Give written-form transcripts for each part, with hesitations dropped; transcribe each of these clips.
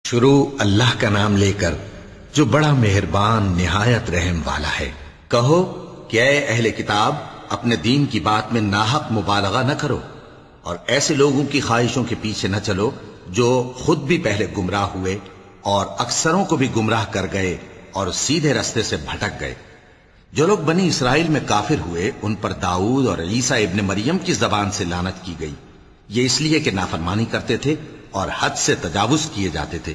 شروع اللہ کا نام لے کر جو بڑا مہربان نہایت رحم والا ہے۔ کہو کہ اے اہل کتاب، اپنے دین کی بات میں ناحق مبالغہ نہ کرو اور ایسے لوگوں کی خواہشوں کے پیچھے نہ چلو جو خود بھی پہلے گمراہ ہوئے اور اکثروں کو بھی گمراہ کر گئے اور سیدھے رستے سے بھٹک گئے۔ جو لوگ بنی اسرائیل میں کافر ہوئے ان پر داؤد اور عیسیٰ ابن مریم کی زبان سے لعنت کی گئی، یہ اس لیے کہ نافرمانی کرتے تھے اور حد سے تجاوز کیے جاتے تھے،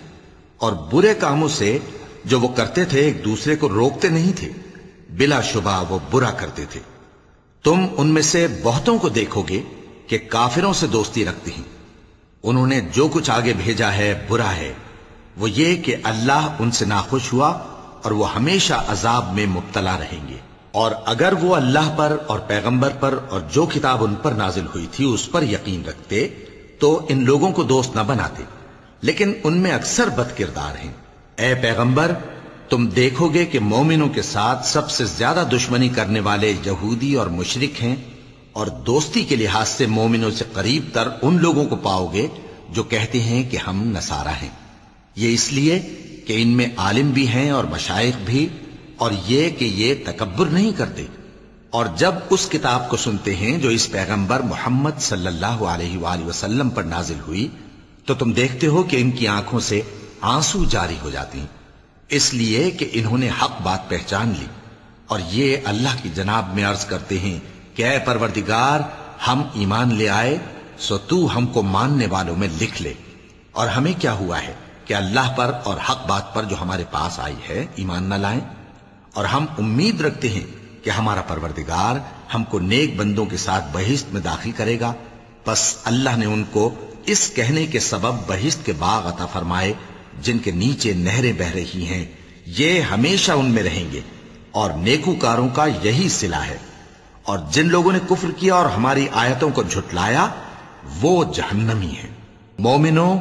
اور برے کاموں سے جو وہ کرتے تھے ایک دوسرے کو روکتے نہیں تھے، بلا شبہ وہ برا کرتے تھے۔ تم ان میں سے بہتوں کو دیکھو گے کہ کافروں سے دوستی رکھتے ہیں، انہوں نے جو کچھ آگے بھیجا ہے برا ہے، وہ یہ کہ اللہ ان سے ناخوش ہوا اور وہ ہمیشہ عذاب میں مبتلا رہیں گے۔ اور اگر وہ اللہ پر اور پیغمبر پر اور جو کتاب ان پر نازل ہوئی تھی اس پر یقین رکھتے تو ان لوگوں کو دوست نہ بناتے، لیکن ان میں اکثر بد کردار ہیں۔ اے پیغمبر، تم دیکھو گے کہ مومنوں کے ساتھ سب سے زیادہ دشمنی کرنے والے یہودی اور مشرک ہیں، اور دوستی کے لحاظ سے مومنوں سے قریب تر ان لوگوں کو پاؤ گے جو کہتے ہیں کہ ہم نصارہ ہیں، یہ اس لیے کہ ان میں عالم بھی ہیں اور مشائخ بھی، اور یہ کہ یہ تکبر نہیں کرتے۔ اور جب اس کتاب کو سنتے ہیں جو اس پیغمبر محمد صلی اللہ علیہ وآلہ وسلم پر نازل ہوئی تو تم دیکھتے ہو کہ ان کی آنکھوں سے آنسو جاری ہو جاتی ہیں، اس لیے کہ انہوں نے حق بات پہچان لی، اور یہ اللہ کی جناب میں عرض کرتے ہیں کہ اے پروردگار، ہم ایمان لے آئے سو تو ہم کو ماننے والوں میں لکھ لے۔ اور ہمیں کیا ہوا ہے کہ اللہ پر اور حق بات پر جو ہمارے پاس آئی ہے ایمان نہ لائیں، اور ہم امید رکھتے ہیں کہ ہمارا پروردگار ہم کو نیک بندوں کے ساتھ بہشت میں داخل کرے گا۔ پس اللہ نے ان کو اس کہنے کے سبب بہشت کے باغ عطا فرمائے جن کے نیچے نہریں بہ رہی ہیں، یہ ہمیشہ ان میں رہیں گے، اور نیکوکاروں کا یہی صلہ ہے۔ اور جن لوگوں نے کفر کیا اور ہماری آیتوں کو جھٹلایا وہ جہنمی ہیں۔ مومنوں،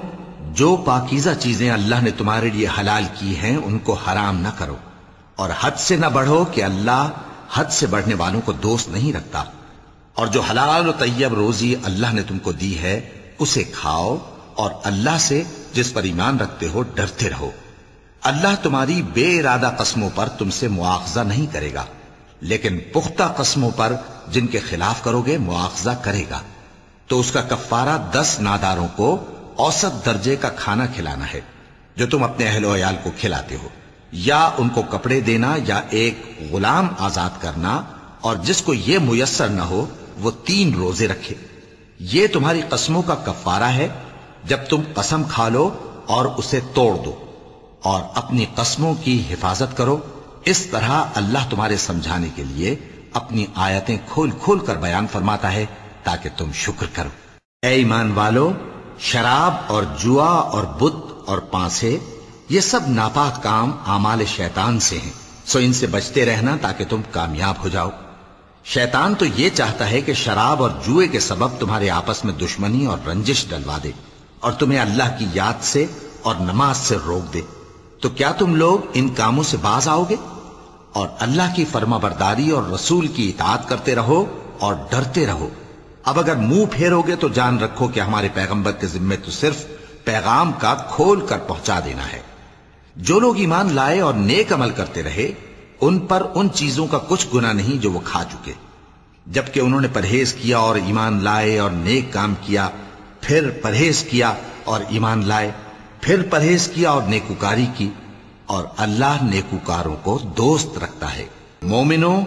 جو پاکیزہ چیزیں اللہ نے تمہارے لیے حلال کی ہیں ان کو حرام نہ کرو، اور حد سے نہ بڑھو کہ اللہ حد سے بڑھنے والوں کو دوست نہیں رکھتا۔ اور جو حلال و طیب روزی اللہ نے تم کو دی ہے اسے کھاؤ، اور اللہ سے جس پر ایمان رکھتے ہو ڈرتے رہو۔ اللہ تمہاری بے ارادہ قسموں پر تم سے مواخذہ نہیں کرے گا، لیکن پختہ قسموں پر جن کے خلاف کرو گے مواخذہ کرے گا۔ تو اس کا کفارہ 10 ناداروں کو اوسط درجے کا کھانا کھلانا ہے جو تم اپنے اہل و عیال کو کھلاتے ہو، یا ان کو کپڑے دینا، یا ایک غلام آزاد کرنا، اور جس کو یہ میسر نہ ہو وہ 3 روزے رکھے۔ یہ تمہاری قسموں کا کفارہ ہے جب تم قسم کھا لو اور اسے توڑ دو، اور اپنی قسموں کی حفاظت کرو۔ اس طرح اللہ تمہارے سمجھانے کے لیے اپنی آیتیں کھول کھول کر بیان فرماتا ہے تاکہ تم شکر کرو۔ اے ایمان والو، شراب اور جوا اور بت اور پانسے یہ سب ناپاک کام اعمال شیطان سے ہیں، سو ان سے بچتے رہنا تاکہ تم کامیاب ہو جاؤ۔ شیطان تو یہ چاہتا ہے کہ شراب اور جوئے کے سبب تمہارے آپس میں دشمنی اور رنجش ڈلوا دے، اور تمہیں اللہ کی یاد سے اور نماز سے روک دے۔ تو کیا تم لوگ ان کاموں سے باز آؤ گے؟ اور اللہ کی فرما برداری اور رسول کی اطاعت کرتے رہو اور ڈرتے رہو۔ اب اگر منہ پھیرو گے تو جان رکھو کہ ہمارے پیغمبر کے ذمے تو صرف پیغام کا کھول کر پہنچا دینا ہے۔ جو لوگ ایمان لائے اور نیک عمل کرتے رہے ان پر ان چیزوں کا کچھ گناہ نہیں جو وہ کھا چکے، جبکہ انہوں نے پرہیز کیا اور ایمان لائے اور نیک کام کیا، پھر پرہیز کیا اور ایمان لائے، پھر پرہیز کیا اور نیکوکاری کی، اور اللہ نیکوکاروں کو دوست رکھتا ہے۔ مومنوں،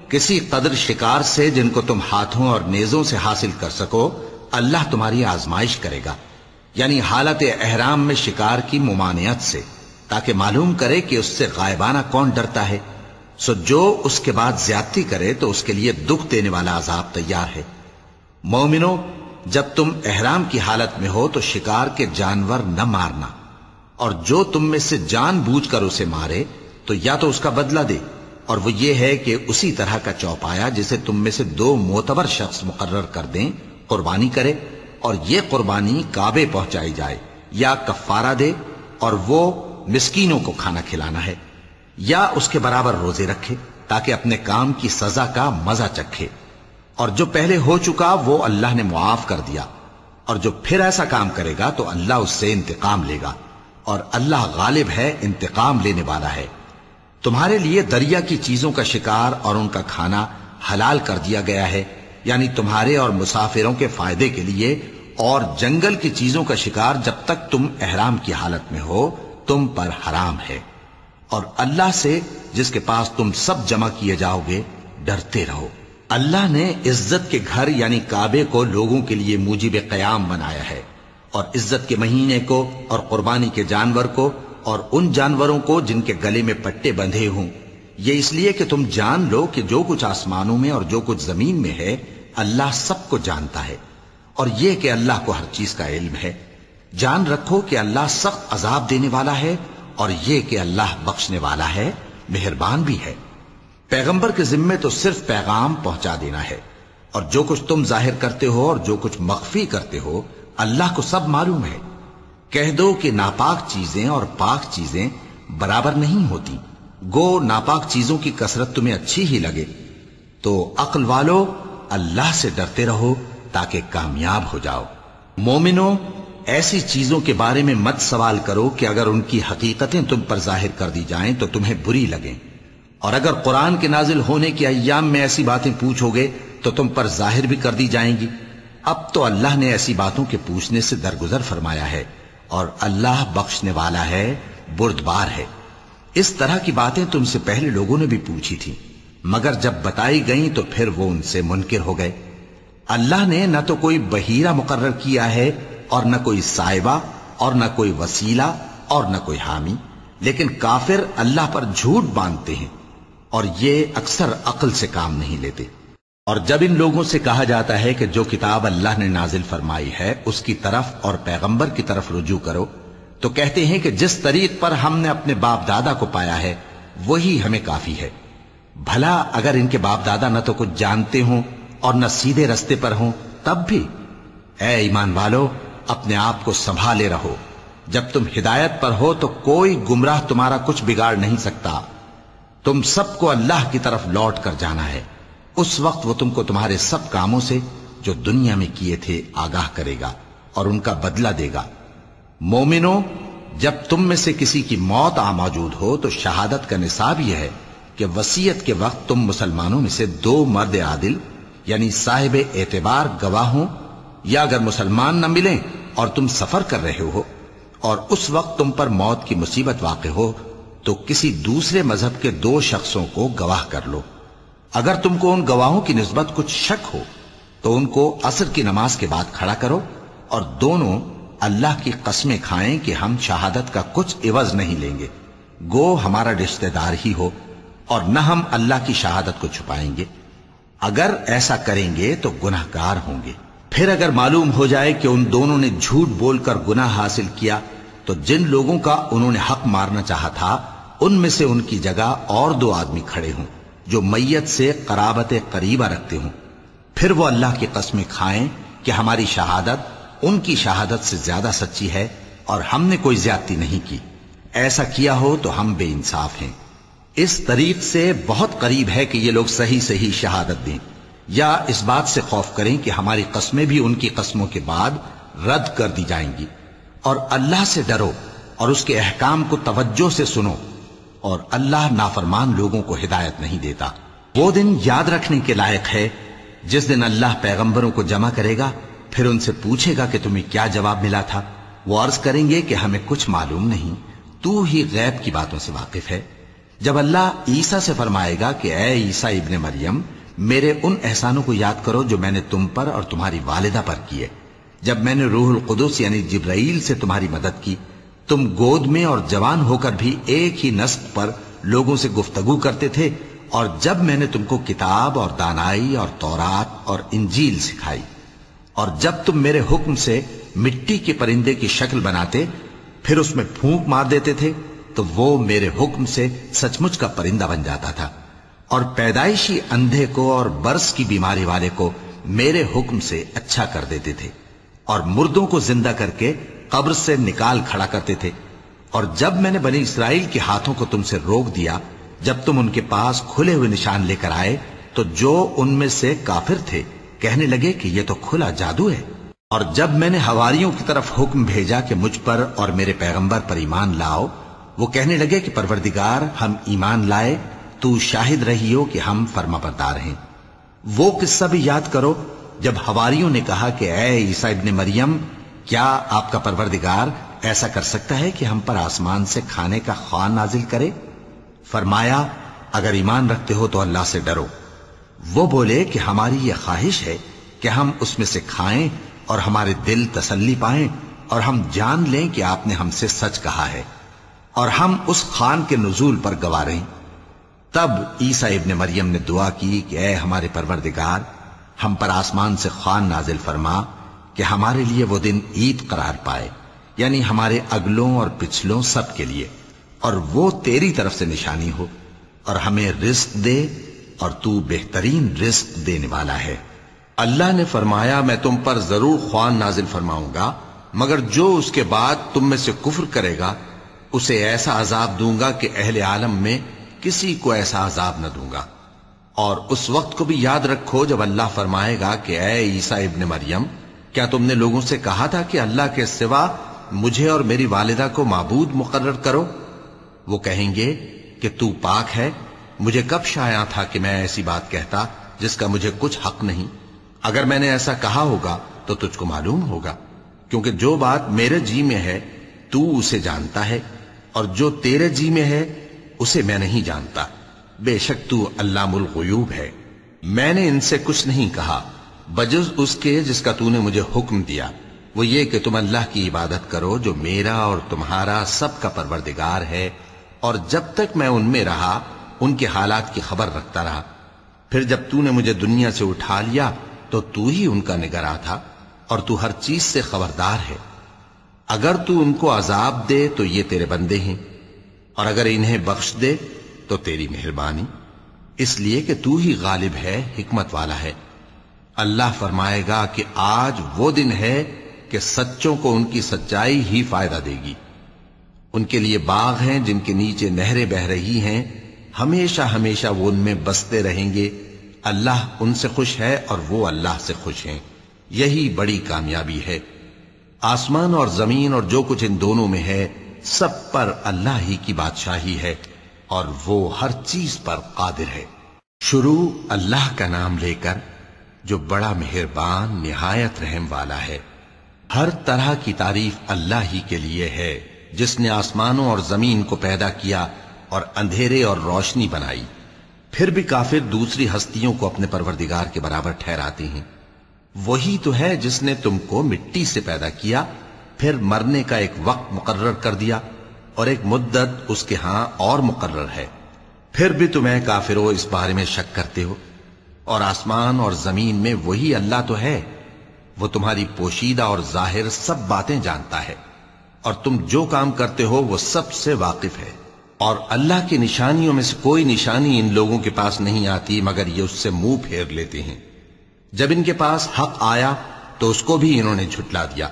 کسی قدر شکار سے جن کو تم ہاتھوں اور نیزوں سے حاصل کر سکو اللہ تمہاری آزمائش کرے گا، یعنی حالت احرام میں شکار کی ممانعت سے، تاکہ معلوم کرے کہ اس سے غائبانہ کون ڈرتا ہے۔ سو جو اس کے بعد زیادتی کرے تو اس کے لیے دکھ دینے والا عذاب تیار ہے۔ مومنوں، جب تم احرام کی حالت میں ہو تو شکار کے جانور نہ مارنا، اور جو تم میں سے جان بوجھ کر اسے مارے تو یا تو اس کا بدلہ دے، اور وہ یہ ہے کہ اسی طرح کا چوپایا جسے تم میں سے 2 معتبر شخص مقرر کر دیں قربانی کرے، اور یہ قربانی کعبے پہنچائی جائے، یا کفارہ دے اور وہ مسکینوں کو کھانا کھلانا ہے، یا اس کے برابر روزے رکھے تاکہ اپنے کام کی سزا کا مزہ چکھے۔ اور جو پہلے ہو چکا وہ اللہ نے معاف کر دیا، اور جو پھر ایسا کام کرے گا تو اللہ اس سے انتقام لے گا، اور اللہ غالب ہے، انتقام لینے والا ہے۔ تمہارے لیے دریا کی چیزوں کا شکار اور ان کا کھانا حلال کر دیا گیا ہے، یعنی تمہارے اور مسافروں کے فائدے کے لیے، اور جنگل کی چیزوں کا شکار جب تک تم احرام کی حالت میں ہو تم پر حرام ہے۔ اور اللہ سے جس کے پاس تم سب جمع کیے جاؤ گے ڈرتے رہو۔ اللہ نے عزت کے گھر یعنی کعبے کو لوگوں کے لیے موجب قیام بنایا ہے، اور عزت کے مہینے کو اور قربانی کے جانور کو اور ان جانوروں کو جن کے گلے میں پٹے بندھے ہوں، یہ اس لیے کہ تم جان لو کہ جو کچھ آسمانوں میں اور جو کچھ زمین میں ہے اللہ سب کو جانتا ہے، اور یہ کہ اللہ کو ہر چیز کا علم ہے۔ جان رکھو کہ اللہ سخت عذاب دینے والا ہے، اور یہ کہ اللہ بخشنے والا ہے، مہربان بھی ہے۔ پیغمبر کے ذمے تو صرف پیغام پہنچا دینا ہے، اور جو کچھ تم ظاہر کرتے ہو اور جو کچھ مخفی کرتے ہو اللہ کو سب معلوم ہے۔ کہہ دو کہ ناپاک چیزیں اور پاک چیزیں برابر نہیں ہوتی، گو ناپاک چیزوں کی کثرت تمہیں اچھی ہی لگے، تو عقل والو اللہ سے ڈرتے رہو تاکہ کامیاب ہو جاؤ۔ مومنو، ایسی چیزوں کے بارے میں مت سوال کرو کہ اگر ان کی حقیقتیں تم پر ظاہر کر دی جائیں تو تمہیں بری لگیں، اور اگر قرآن کے نازل ہونے کے ایام میں ایسی باتیں پوچھو گے تو تم پر ظاہر بھی کر دی جائیں گی۔ اب تو اللہ نے ایسی باتوں کے پوچھنے سے درگزر فرمایا ہے، اور اللہ بخشنے والا ہے، بردبار ہے۔ اس طرح کی باتیں تم سے پہلے لوگوں نے بھی پوچھی تھی، مگر جب بتائی گئیں تو پھر وہ ان سے منکر ہو گئے۔ اللہ نے نہ تو کوئی بحیرہ مقرر کیا ہے اور نہ کوئی سائبہ اور نہ کوئی وسیلہ اور نہ کوئی حامی، لیکن کافر اللہ پر جھوٹ باندھتے ہیں اور یہ اکثر عقل سے کام نہیں لیتے۔ اور جب ان لوگوں سے کہا جاتا ہے کہ جو کتاب اللہ نے نازل فرمائی ہے اس کی طرف اور پیغمبر کی طرف رجوع کرو، تو کہتے ہیں کہ جس طریق پر ہم نے اپنے باپ دادا کو پایا ہے وہی ہمیں کافی ہے۔ بھلا اگر ان کے باپ دادا نہ تو کچھ جانتے ہوں اور نہ سیدھے رستے پر ہوں تب بھی؟ اے ایمان والو، اپنے آپ کو سنبھالے رہو، جب تم ہدایت پر ہو تو کوئی گمراہ تمہارا کچھ بگاڑ نہیں سکتا۔ تم سب کو اللہ کی طرف لوٹ کر جانا ہے، اس وقت وہ تم کو تمہارے سب کاموں سے جو دنیا میں کیے تھے آگاہ کرے گا اور ان کا بدلہ دے گا۔ مومنو، جب تم میں سے کسی کی موت آ موجود ہو تو شہادت کا نصاب یہ ہے کہ وصیت کے وقت تم مسلمانوں میں سے 2 مرد عادل یعنی صاحب اعتبار گواہ ہوں، یا اگر مسلمان نہ ملیں اور تم سفر کر رہے ہو اور اس وقت تم پر موت کی مصیبت واقع ہو تو کسی دوسرے مذہب کے 2 شخصوں کو گواہ کر لو۔ اگر تم کو ان گواہوں کی نسبت کچھ شک ہو تو ان کو عصر کی نماز کے بعد کھڑا کرو، اور دونوں اللہ کی قسمیں کھائیں کہ ہم شہادت کا کچھ عوض نہیں لیں گے، گو ہمارا رشتہ دار ہی ہو، اور نہ ہم اللہ کی شہادت کو چھپائیں گے۔ اگر ایسا کریں گے تو گناہ گار ہوں گے۔ پھر اگر معلوم ہو جائے کہ ان دونوں نے جھوٹ بول کر گناہ حاصل کیا تو جن لوگوں کا انہوں نے حق مارنا چاہا تھا ان میں سے ان کی جگہ اور 2 آدمی کھڑے ہوں جو میت سے قرابت قریبہ رکھتے ہوں، پھر وہ اللہ کی قسمیں کھائیں کہ ہماری شہادت ان کی شہادت سے زیادہ سچی ہے اور ہم نے کوئی زیادتی نہیں کی۔ ایسا کیا ہو تو ہم بے انصاف ہیں۔ اس طریق سے بہت قریب ہے کہ یہ لوگ صحیح شہادت دیں، یا اس بات سے خوف کریں کہ ہماری قسمیں بھی ان کی قسموں کے بعد رد کر دی جائیں گی۔ اور اللہ سے ڈرو اور اس کے احکام کو توجہ سے سنو، اور اللہ نافرمان لوگوں کو ہدایت نہیں دیتا۔ وہ دن یاد رکھنے کے لائق ہے جس دن اللہ پیغمبروں کو جمع کرے گا، پھر ان سے پوچھے گا کہ تمہیں کیا جواب ملا تھا۔ وہ عرض کریں گے کہ ہمیں کچھ معلوم نہیں، تو ہی غیب کی باتوں سے واقف ہے۔ جب اللہ عیسیٰ سے فرمائے گا کہ اے عیسیٰ ابن مریم، میرے ان احسانوں کو یاد کرو جو میں نے تم پر اور تمہاری والدہ پر کیے، جب میں نے روح القدس یعنی جبرائیل سے تمہاری مدد کی، تم گود میں اور جوان ہو کر بھی ایک ہی نسق پر لوگوں سے گفتگو کرتے تھے، اور جب میں نے تم کو کتاب اور دانائی اور تورات اور انجیل سکھائی، اور جب تم میرے حکم سے مٹی کے پرندے کی شکل بناتے پھر اس میں پھونک مار دیتے تھے تو وہ میرے حکم سے سچ مچ کا پرندہ بن جاتا تھا، اور پیدائشی اندھے کو اور برس کی بیماری والے کو میرے حکم سے اچھا کر دیتے تھے، اور مردوں کو زندہ کر کے قبر سے نکال کھڑا کرتے تھے۔ اور جب میں نے بنی اسرائیل کے ہاتھوں کو تم سے روک دیا جب تم ان کے پاس کھلے ہوئے نشان لے کر آئے، تو جو ان میں سے کافر تھے کہنے لگے کہ یہ تو کھلا جادو ہے۔ اور جب میں نے حواریوں کی طرف حکم بھیجا کہ مجھ پر اور میرے پیغمبر پر ایمان لاؤ، وہ کہنے لگے کہ پروردگار، ہم ایمان لائے، تو شاہد رہی ہو کہ ہم فرما بردار ہیں۔ وہ قصہ بھی یاد کرو جب حواریوں نے کہا کہ اے عیسیٰ ابن مریم، کیا آپ کا پروردگار ایسا کر سکتا ہے کہ ہم پر آسمان سے کھانے کا خوان نازل کرے؟ فرمایا، اگر ایمان رکھتے ہو تو اللہ سے ڈرو۔ وہ بولے کہ ہماری یہ خواہش ہے کہ ہم اس میں سے کھائیں اور ہمارے دل تسلی پائیں اور ہم جان لیں کہ آپ نے ہم سے سچ کہا ہے اور ہم اس خوان کے نزول پر گواہ رہیں۔ تب عیسیٰ ابن مریم نے دعا کی کہ اے ہمارے پروردگار، ہم پر آسمان سے خوان نازل فرما کہ ہمارے لیے وہ دن عید قرار پائے، یعنی ہمارے اگلوں اور پچھلوں سب کے لیے، اور وہ تیری طرف سے نشانی ہو، اور ہمیں رزق دے، اور تو بہترین رزق دینے والا ہے۔ اللہ نے فرمایا، میں تم پر ضرور خوان نازل فرماؤں گا، مگر جو اس کے بعد تم میں سے کفر کرے گا اسے ایسا عذاب دوں گا کہ اہل عالم میں کسی کو ایسا عذاب نہ دوں گا۔ اور اس وقت کو بھی یاد رکھو جب اللہ فرمائے گا کہ اے عیسیٰ ابن مریم، کیا تم نے لوگوں سے کہا تھا کہ اللہ کے سوا مجھے اور میری والدہ کو معبود مقرر کرو؟ وہ کہیں گے کہ تو پاک ہے، مجھے کب شایع تھا کہ میں ایسی بات کہتا جس کا مجھے کچھ حق نہیں۔ اگر میں نے ایسا کہا ہوگا تو تجھ کو معلوم ہوگا، کیونکہ جو بات میرے جی میں ہے تو اسے جانتا ہے، اور جو تیرے جی میں ہے اسے میں نہیں جانتا۔ بے شک تو علام الغیوب ہے۔ میں نے ان سے کچھ نہیں کہا بجز اس کے جس کا تو نے مجھے حکم دیا، وہ یہ کہ تم اللہ کی عبادت کرو جو میرا اور تمہارا سب کا پروردگار ہے، اور جب تک میں ان میں رہا ان کے حالات کی خبر رکھتا رہا۔ پھر جب تو نے مجھے دنیا سے اٹھا لیا تو تو ہی ان کا نگراں تھا، اور تو ہر چیز سے خبردار ہے۔ اگر تو ان کو عذاب دے تو یہ تیرے بندے ہیں، اور اگر انہیں بخش دے تو تیری مہربانی، اس لیے کہ تو ہی غالب ہے، حکمت والا ہے۔ اللہ فرمائے گا کہ آج وہ دن ہے کہ سچوں کو ان کی سچائی ہی فائدہ دے گی۔ ان کے لیے باغ ہیں جن کے نیچے نہریں بہ رہی ہیں، ہمیشہ ہمیشہ وہ ان میں بستے رہیں گے۔ اللہ ان سے خوش ہے اور وہ اللہ سے خوش ہیں، یہی بڑی کامیابی ہے۔ آسمان اور زمین اور جو کچھ ان دونوں میں ہے سب پر اللہ ہی کی بادشاہی ہے، اور وہ ہر چیز پر قادر ہے۔ شروع اللہ کا نام لے کر جو بڑا مہربان نہایت رحم والا ہے۔ ہر طرح کی تعریف اللہ ہی کے لیے ہے، جس نے آسمانوں اور زمین کو پیدا کیا اور اندھیرے اور روشنی بنائی۔ پھر بھی کافر دوسری ہستیوں کو اپنے پروردگار کے برابر ٹھہراتے ہیں۔ وہی تو ہے جس نے تم کو مٹی سے پیدا کیا، پھر مرنے کا ایک وقت مقرر کر دیا، اور ایک مدت اس کے ہاں اور مقرر ہے۔ پھر بھی تمہیں کافروں اس بارے میں شک کرتے ہو، اور آسمان اور زمین میں وہی اللہ تو ہے، وہ تمہاری پوشیدہ اور ظاہر سب باتیں جانتا ہے، اور تم جو کام کرتے ہو وہ سب سے واقف ہے۔ اور اللہ کی نشانیوں میں سے کوئی نشانی ان لوگوں کے پاس نہیں آتی مگر یہ اس سے منہ پھیر لیتے ہیں۔ جب ان کے پاس حق آیا تو اس کو بھی انہوں نے جھٹلا دیا،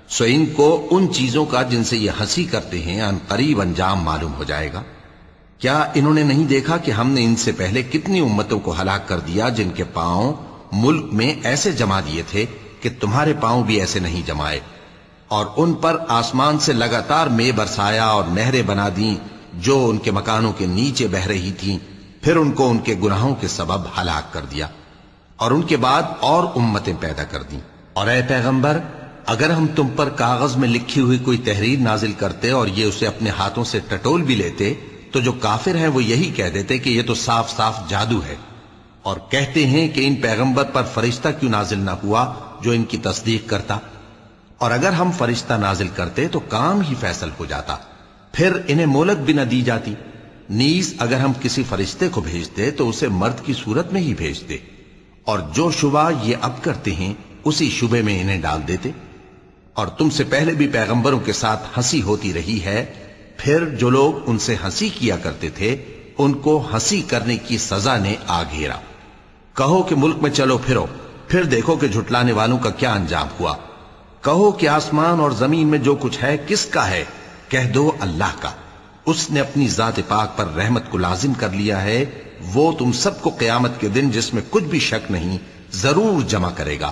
سو ان کو ان چیزوں کا جن سے یہ ہنسی کرتے ہیں ان قریب انجام معلوم ہو جائے گا۔ کیا انہوں نے نہیں دیکھا کہ ہم نے ان سے پہلے کتنی امتوں کو ہلاک کر دیا جن کے پاؤں ملک میں ایسے جما دیے تھے کہ تمہارے پاؤں بھی ایسے نہیں جمائے، اور ان پر آسمان سے لگاتار مے برسایا اور نہریں بنا دیں جو ان کے مکانوں کے نیچے بہ رہی تھیں، پھر ان کو ان کے گناہوں کے سبب ہلاک کر دیا، اور ان کے بعد اور امتیں پیدا کر دیں۔ اور اے پیغمبر، اگر ہم تم پر کاغذ میں لکھی ہوئی کوئی تحریر نازل کرتے اور یہ اسے اپنے ہاتھوں سے ٹٹول بھی لیتے تو جو کافر ہیں وہ یہی کہہ دیتے کہ یہ تو صاف صاف جادو ہے، اور کہتے ہیں کہ ان پیغمبر پر فرشتہ کیوں نازل نہ ہوا جو ان کی تصدیق کرتا، اور اگر ہم فرشتہ نازل کرتے تو کام ہی فیصل ہو جاتا، پھر انہیں مہلت بھی نہ دی جاتی۔ نیز اگر ہم کسی فرشتے کو بھیجتے تو اسے مرد کی صورت میں ہی بھیجتے، اور جو شبہ یہ اب کرتے ہیں اسی شبے میں انہیں ڈال دیتے۔ اور تم سے پہلے بھی پیغمبروں کے ساتھ ہنسی ہوتی رہی ہے، پھر جو لوگ ان سے ہنسی کیا کرتے تھے ان کو ہنسی کرنے کی سزا نے آ گھیرا۔ کہو کہ ملک میں چلو پھرو، پھر دیکھو کہ جھٹلانے والوں کا کیا انجام ہوا۔ کہو کہ آسمان اور زمین میں جو کچھ ہے کس کا ہے؟ کہہ دو اللہ کا۔ اس نے اپنی ذات پاک پر رحمت کو لازم کر لیا ہے، وہ تم سب کو قیامت کے دن جس میں کچھ بھی شک نہیں ضرور جمع کرے گا۔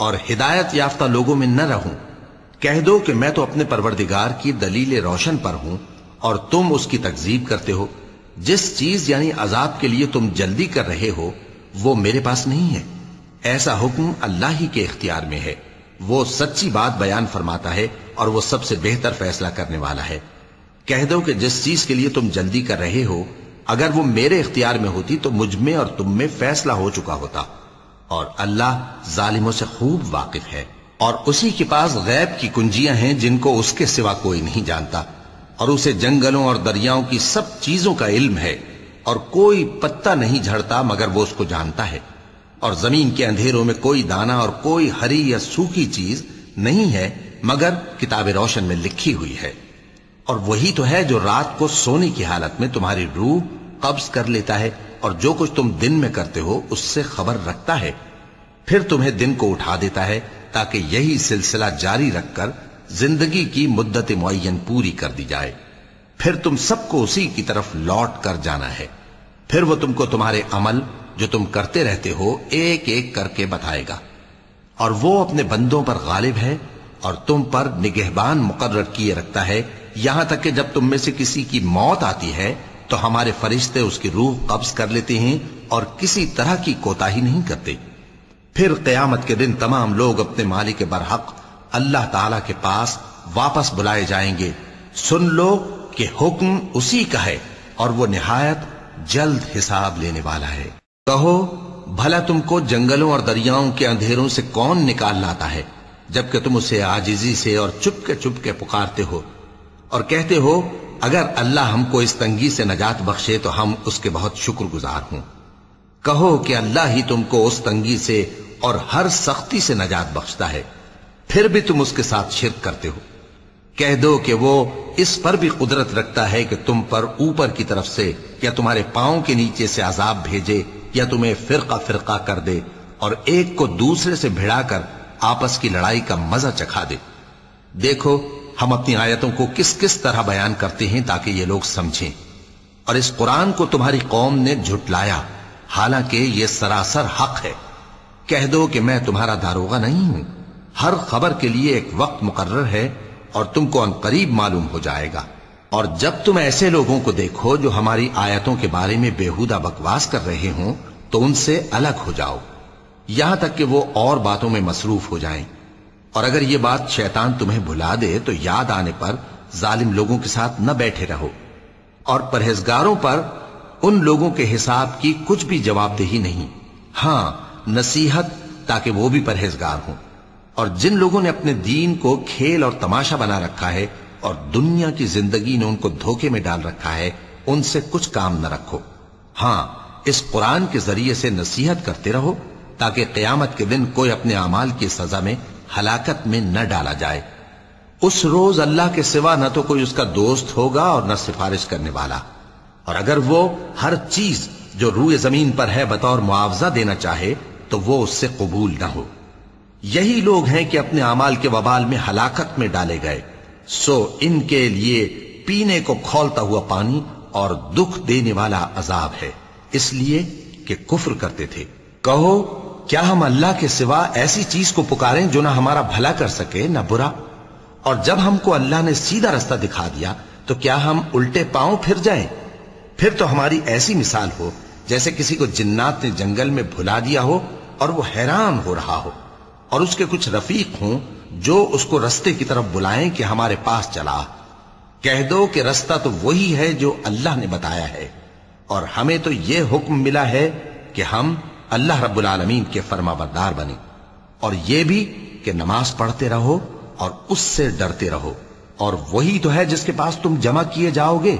اور ہدایت یافتہ لوگوں میں نہ رہوں؟ کہہ دو کہ میں تو اپنے پروردگار کی دلیل روشن پر ہوں اور تم اس کی تکذیب کرتے ہو۔ جس چیز یعنی عذاب کے لیے تم جلدی کر رہے ہو وہ میرے پاس نہیں ہے، ایسا حکم اللہ ہی کے اختیار میں ہے۔ وہ سچی بات بیان فرماتا ہے اور وہ سب سے بہتر فیصلہ کرنے والا ہے۔ کہہ دو کہ جس چیز کے لیے تم جلدی کر رہے ہو اگر وہ میرے اختیار میں ہوتی تو مجھ میں اور تم میں فیصلہ ہو چکا ہوتا، اور اللہ ظالموں سے خوب واقف ہے۔ اور اسی کے پاس غیب کی کنجیاں ہیں جن کو اس کے سوا کوئی نہیں جانتا، اور اسے جنگلوں اور دریاؤں کی سب چیزوں کا علم ہے، اور کوئی پتا نہیں جھڑتا مگر وہ اس کو جانتا ہے، اور زمین کے اندھیروں میں کوئی دانہ اور کوئی ہری یا سوکھی چیز نہیں ہے مگر کتاب روشن میں لکھی ہوئی ہے۔ اور وہی تو ہے جو رات کو سونے کی حالت میں تمہاری روح قبض کر لیتا ہے، اور جو کچھ تم دن میں کرتے ہو اس سے خبر رکھتا ہے، پھر تمہیں دن کو اٹھا دیتا ہے تاکہ یہی سلسلہ جاری رکھ کر زندگی کی مدت معین پوری کر دی جائے۔ پھر تم سب کو اسی کی طرف لوٹ کر جانا ہے، پھر وہ تم کو تمہارے عمل جو تم کرتے رہتے ہو ایک ایک کر کے بتائے گا۔ اور وہ اپنے بندوں پر غالب ہے اور تم پر نگہبان مقرر کیے رکھتا ہے، یہاں تک کہ جب تم میں سے کسی کی موت آتی ہے تو ہمارے فرشتے اس کی روح قبض کر لیتے ہیں اور کسی طرح کی کوتاہی نہیں کرتے۔ پھر قیامت کے دن تمام لوگ اپنے مالک برحق اللہ تعالی کے پاس واپس بلائے جائیں گے۔ سن لو کہ حکم اسی کا ہے اور وہ نہایت جلد حساب لینے والا ہے۔ کہو بھلا تم کو جنگلوں اور دریاؤں کے اندھیروں سے کون نکال لاتا ہے جبکہ تم اسے عاجزی سے اور چپ کے پکارتے ہو اور کہتے ہو اگر اللہ ہم کو اس تنگی سے نجات بخشے تو ہم اس کے بہت شکر گزار ہوں۔ کہو کہ اللہ ہی تم کو اس تنگی سے اور ہر سختی سے نجات بخشتا ہے، پھر بھی تم اس کے ساتھ شرک کرتے ہو۔ کہہ دو کہ وہ اس پر بھی قدرت رکھتا ہے کہ تم پر اوپر کی طرف سے یا تمہارے پاؤں کے نیچے سے عذاب بھیجے یا تمہیں فرقہ فرقہ کر دے اور ایک کو دوسرے سے بھڑا کر آپس کی لڑائی کا مزہ چکھا دے۔ دیکھو ہم اپنی آیتوں کو کس کس طرح بیان کرتے ہیں تاکہ یہ لوگ سمجھیں، اور اس قرآن کو تمہاری قوم نے جھٹلایا حالانکہ یہ سراسر حق ہے۔ کہہ دو کہ میں تمہارا داروغہ نہیں ہوں، ہر خبر کے لیے ایک وقت مقرر ہے اور تم کو عنقریب معلوم ہو جائے گا۔ اور جب تم ایسے لوگوں کو دیکھو جو ہماری آیتوں کے بارے میں بےہودہ بکواس کر رہے ہوں تو ان سے الگ ہو جاؤ یہاں تک کہ وہ اور باتوں میں مصروف ہو جائیں، اور اگر یہ بات شیطان تمہیں بھلا دے تو یاد آنے پر ظالم لوگوں کے ساتھ نہ بیٹھے رہو، اور پرہیزگاروں پر ان لوگوں کے حساب کی کچھ بھی جواب دہی نہیں، ہاں نصیحت تاکہ وہ بھی پرہیزگار ہوں۔ اور جن لوگوں نے اپنے دین کو کھیل اور تماشا بنا رکھا ہے اور دنیا کی زندگی نے ان کو دھوکے میں ڈال رکھا ہے ان سے کچھ کام نہ رکھو، ہاں اس قرآن کے ذریعے سے نصیحت کرتے رہو تاکہ قیامت کے دن کوئی اپنے اعمال کی سزا میں ہلاکت میں نہ ڈالا جائے۔ اس روز اللہ کے سوا نہ تو کوئی اس کا دوست ہوگا اور نہ سفارش کرنے والا، اور اگر وہ ہر چیز جو روئے زمین پر ہے بطور معاوضہ دینا چاہے تو وہ اس سے قبول نہ ہو۔ یہی لوگ ہیں کہ اپنے اعمال کے وبال میں ہلاکت میں ڈالے گئے، سو ان کے لیے پینے کو کھولتا ہوا پانی اور دکھ دینے والا عذاب ہے، اس لیے کہ کفر کرتے تھے۔ کہو کیا ہم اللہ کے سوا ایسی چیز کو پکاریں جو نہ ہمارا بھلا کر سکے نہ برا؟ اور جب ہم کو اللہ نے سیدھا رستہ دکھا دیا تو کیا ہم الٹے پاؤں پھر جائیں؟ پھر تو ہماری ایسی مثال ہو جیسے کسی کو جنات نے جنگل میں بھلا دیا ہو اور وہ حیران ہو رہا ہو، اور اس کے کچھ رفیق ہوں جو اس کو رستے کی طرف بلائیں کہ ہمارے پاس چلا۔ کہہ دو کہ رستہ تو وہی ہے جو اللہ نے بتایا ہے، اور ہمیں تو یہ حکم ملا ہے کہ ہم اللہ رب العالمین کے فرما بردار بنیں، اور یہ بھی کہ نماز پڑھتے رہو اور اس سے ڈرتے رہو، اور وہی تو ہے جس کے پاس تم جمع کیے جاؤ گے،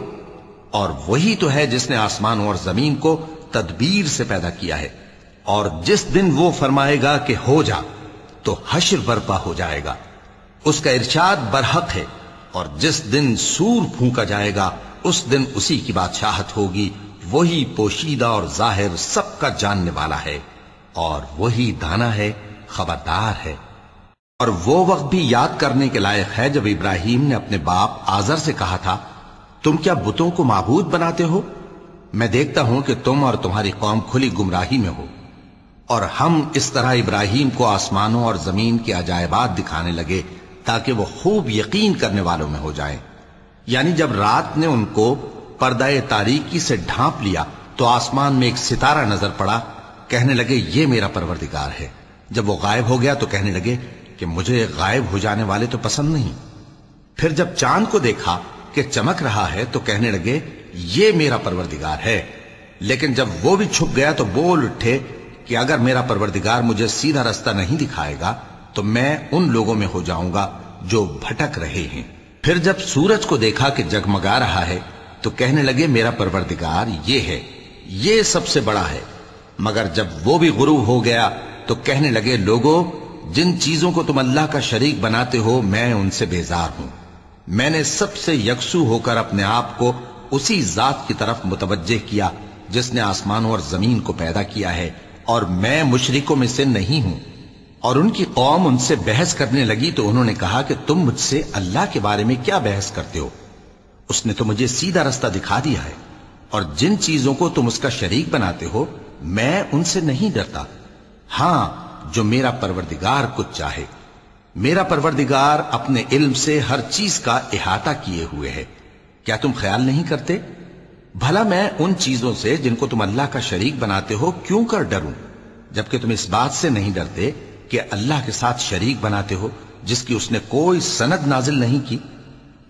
اور وہی تو ہے جس نے آسمانوں اور زمین کو تدبیر سے پیدا کیا ہے، اور جس دن وہ فرمائے گا کہ ہو جا تو حشر برپا ہو جائے گا، اس کا ارشاد برحق ہے، اور جس دن سور پھونکا جائے گا اس دن اسی کی بادشاہت ہوگی، وہی پوشیدہ اور ظاہر سب کا جاننے والا ہے، اور وہی دانا ہے خبردار ہے۔ اور وہ وقت بھی یاد کرنے کے لائق ہے جب ابراہیم نے اپنے باپ آزر سے کہا تھا تم کیا بتوں کو معبود بناتے ہو؟ میں دیکھتا ہوں کہ تم اور تمہاری قوم کھلی گمراہی میں ہو، اور ہم اس طرح ابراہیم کو آسمانوں اور زمین کے عجائبات دکھانے لگے تاکہ وہ خوب یقین کرنے والوں میں ہو جائیں۔ یعنی جب رات نے ان کو پردہ تاریکی سے ڈھانپ لیا تو آسمان میں ایک ستارہ نظر پڑا، کہنے لگے یہ میرا پروردگار ہے۔ جب وہ غائب ہو گیا تو کہنے لگے کہ مجھے غائب ہو جانے والے تو پسند نہیں۔ پھر جب چاند کو دیکھا کہ چمک رہا ہے تو کہنے لگے یہ میرا پروردگار ہے۔ لیکن جب وہ بھی چھپ گیا تو بول اٹھے کہ اگر میرا پروردگار مجھے سیدھا رستہ نہیں دکھائے گا تو میں ان لوگوں میں ہو جاؤں گا جو بھٹک رہے ہیں۔ پھر جب سورج کو دیکھا کہ جگمگا رہا ہے تو کہنے لگے میرا پروردگار یہ ہے، یہ سب سے بڑا ہے۔ مگر جب وہ بھی غروب ہو گیا تو کہنے لگے لوگو، جن چیزوں کو تم اللہ کا شریک بناتے ہو میں ان سے بیزار ہوں۔ میں نے سب سے یکسو ہو کر اپنے آپ کو اسی ذات کی طرف متوجہ کیا جس نے آسمانوں اور زمین کو پیدا کیا ہے، اور میں مشرکوں میں سے نہیں ہوں۔ اور ان کی قوم ان سے بحث کرنے لگی تو انہوں نے کہا کہ تم مجھ سے اللہ کے بارے میں کیا بحث کرتے ہو؟ اس نے تو مجھے سیدھا رستہ دکھا دیا ہے، اور جن چیزوں کو تم اس کا شریک بناتے ہو میں ان سے نہیں ڈرتا، ہاں جو میرا پروردگار کچھ چاہے۔ میرا پروردگار اپنے علم سے ہر چیز کا احاطہ کیے ہوئے ہے۔ کیا تم خیال نہیں کرتے؟ بھلا میں ان چیزوں سے جن کو تم اللہ کا شریک بناتے ہو کیوں کر ڈروں، جبکہ تم اس بات سے نہیں ڈرتے کہ اللہ کے ساتھ شریک بناتے ہو جس کی اس نے کوئی سند نازل نہیں کی۔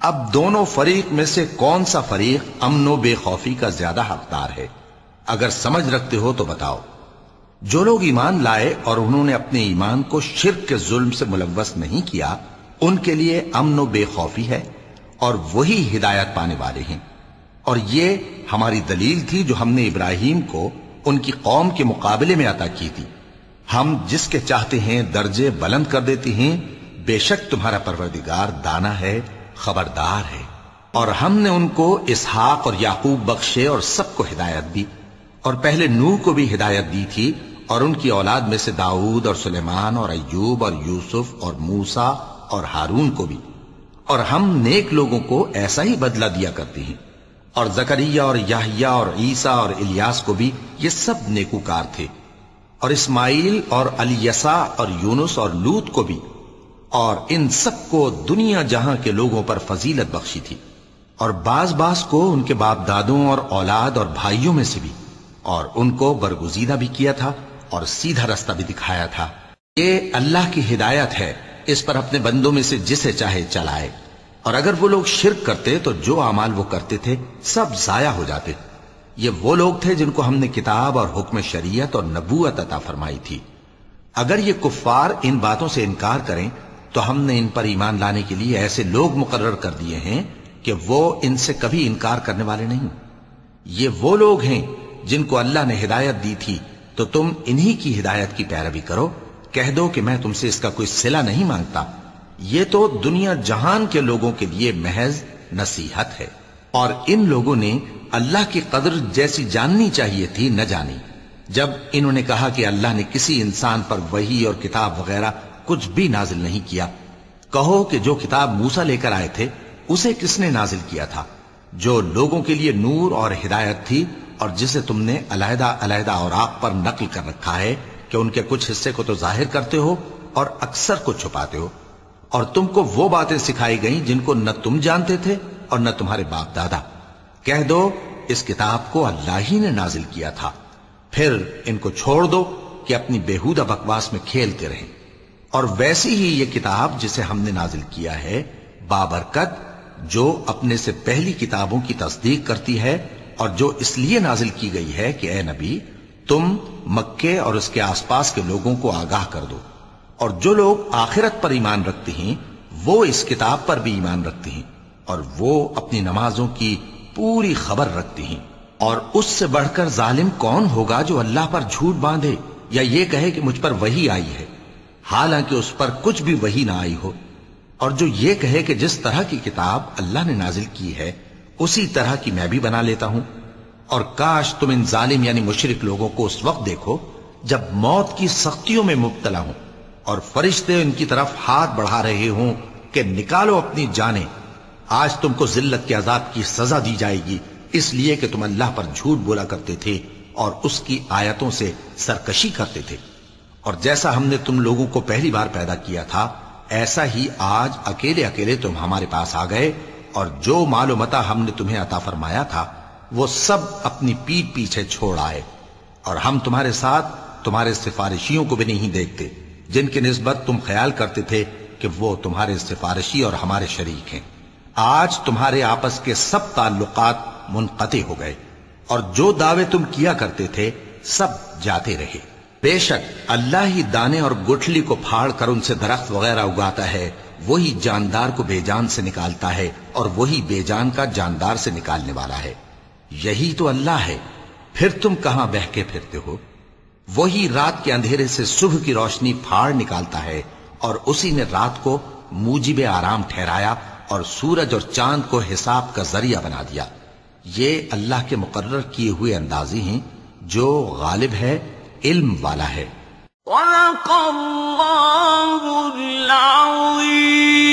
اب دونوں فریق میں سے کون سا فریق امن و بے خوفی کا زیادہ حقدار ہے؟ اگر سمجھ رکھتے ہو تو بتاؤ۔ جو لوگ ایمان لائے اور انہوں نے اپنے ایمان کو شرک کے ظلم سے ملوث نہیں کیا، ان کے لیے امن و بے خوفی ہے، اور وہی ہدایت پانے والے ہیں۔ اور یہ ہماری دلیل تھی جو ہم نے ابراہیم کو ان کی قوم کے مقابلے میں عطا کی تھی۔ ہم جس کے چاہتے ہیں درجے بلند کر دیتے ہیں، بے شک تمہارا پروردگار دانا ہے، خبردار ہے۔ اور ہم نے ان کو اسحاق اور یعقوب بخشے اور سب کو ہدایت دی، اور پہلے نوح کو بھی ہدایت دی تھی، اور ان کی اولاد میں سے داؤد اور سلیمان اور ایوب اور یوسف اور موسیٰ اور ہارون کو بھی۔ اور ہم نیک لوگوں کو ایسا ہی بدلہ دیا کرتے ہیں۔ اور زکریا اور یحییٰ اور عیسیٰ اور الیاس کو بھی، یہ سب نیکوکار تھے۔ اور اسماعیل اور الیسع اور یونس اور لوط کو بھی، اور ان سب کو دنیا جہاں کے لوگوں پر فضیلت بخشی تھی، اور بعض کو ان کے باپ دادوں اور اولاد اور بھائیوں میں سے بھی، اور ان کو برگزیدہ بھی کیا تھا اور سیدھا رستہ بھی دکھایا تھا۔ یہ اللہ کی ہدایت ہے، اس پر اپنے بندوں میں سے جسے چاہے چلائے۔ اور اگر وہ لوگ شرک کرتے تو جو اعمال وہ کرتے تھے سب ضائع ہو جاتے۔ یہ وہ لوگ تھے جن کو ہم نے کتاب اور حکم شریعت اور نبوت عطا فرمائی تھی۔ اگر یہ کفار ان باتوں سے انکار کریں تو ہم نے ان پر ایمان لانے کے لیے ایسے لوگ مقرر کر دیے ہیں کہ وہ ان سے کبھی انکار کرنے والے نہیں۔ یہ وہ لوگ ہیں جن کو اللہ نے ہدایت دی تھی، تو تم انہی کی ہدایت کی پیروی کرو۔ کہہ دو کہ میں تم سے اس کا کوئی صلہ نہیں مانگتا، یہ تو دنیا جہان کے لوگوں کے لیے محض نصیحت ہے۔ اور ان لوگوں نے اللہ کی قدر جیسی جاننی چاہیے تھی نہ جانی۔ جب انہوں نے کہا کہ اللہ نے کسی انسان پر وحی اور کتاب وغیرہ کچھ بھی نازل نہیں کیا، کہو کہ جو کتاب موسیٰ لے کر آئے تھے اسے کس نے نازل کیا تھا، جو لوگوں کے لیے نور اور ہدایت تھی، اور جسے تم نے علیحدہ علیحدہ اوراق پر نقل کر رکھا ہے کہ ان کے کچھ حصے کو تو ظاہر کرتے ہو اور اکثر کو چھپاتے ہو۔ اور تم کو وہ باتیں سکھائی گئیں جن کو نہ تم جانتے تھے اور نہ تمہارے باپ دادا۔ کہہ دو اس کتاب کو اللہ ہی نے نازل کیا تھا، پھر ان کو چھوڑ دو کہ اپنی بیہودہ بکواس میں کھیلتے رہیں۔ اور ویسی ہی یہ کتاب جسے ہم نے نازل کیا ہے بابرکت، جو اپنے سے پہلی کتابوں کی تصدیق کرتی ہے، اور جو اس لیے نازل کی گئی ہے کہ اے نبی تم مکے اور اس کے آس پاس کے لوگوں کو آگاہ کر دو۔ اور جو لوگ آخرت پر ایمان رکھتے ہیں وہ اس کتاب پر بھی ایمان رکھتے ہیں، اور وہ اپنی نمازوں کی پوری خبر رکھتے ہیں۔ اور اس سے بڑھ کر ظالم کون ہوگا جو اللہ پر جھوٹ باندھے یا یہ کہے کہ مجھ پر وحی آئی ہے حالانکہ اس پر کچھ بھی وحی نہ آئی ہو، اور جو یہ کہے کہ جس طرح کی کتاب اللہ نے نازل کی ہے اسی طرح کی میں بھی بنا لیتا ہوں۔ اور کاش تم ان ظالم یعنی مشرک لوگوں کو اس وقت دیکھو جب موت کی سختیوں میں مبتلا ہوں اور فرشتے ان کی طرف ہاتھ بڑھا رہے ہوں کہ نکالو اپنی جانیں، آج تم کو ذلت کے عذاب کی سزا دی جائے گی، اس لیے کہ تم اللہ پر جھوٹ بولا کرتے تھے اور اس کی آیتوں سے سرکشی کرتے تھے۔ اور جیسا ہم نے تم لوگوں کو پہلی بار پیدا کیا تھا ایسا ہی آج اکیلے اکیلے تم ہمارے پاس آ گئے، اور جو مال و متاع ہم نے تمہیں عطا فرمایا تھا وہ سب اپنی پیٹھ پیچھے چھوڑ آئے، اور ہم تمہارے ساتھ تمہارے سفارشیوں کو بھی نہیں دیکھتے جن کی نسبت تم خیال کرتے تھے کہ وہ تمہارے سفارشی اور ہمارے شریک ہیں۔ آج تمہارے آپس کے سب تعلقات منقطع ہو گئے، اور جو دعوے تم کیا کرتے تھے سب جاتے رہے۔ بے شک اللہ ہی دانے اور گٹھلی کو پھاڑ کر ان سے درخت وغیرہ اگاتا ہے، وہی جاندار کو بے جان سے نکالتا ہے اور وہی بے جان کا جاندار سے نکالنے والا ہے۔ یہی تو اللہ ہے، پھر تم کہاں بہکے پھرتے ہو؟ وہی رات کے اندھیرے سے صبح کی روشنی پھاڑ نکالتا ہے، اور اسی نے رات کو موجب آرام ٹھہرایا اور سورج اور چاند کو حساب کا ذریعہ بنا دیا۔ یہ اللہ کے مقرر کیے ہوئے اندازی ہیں جو غالب ہے، علم والا ہے۔ صدق اللہ العظیم۔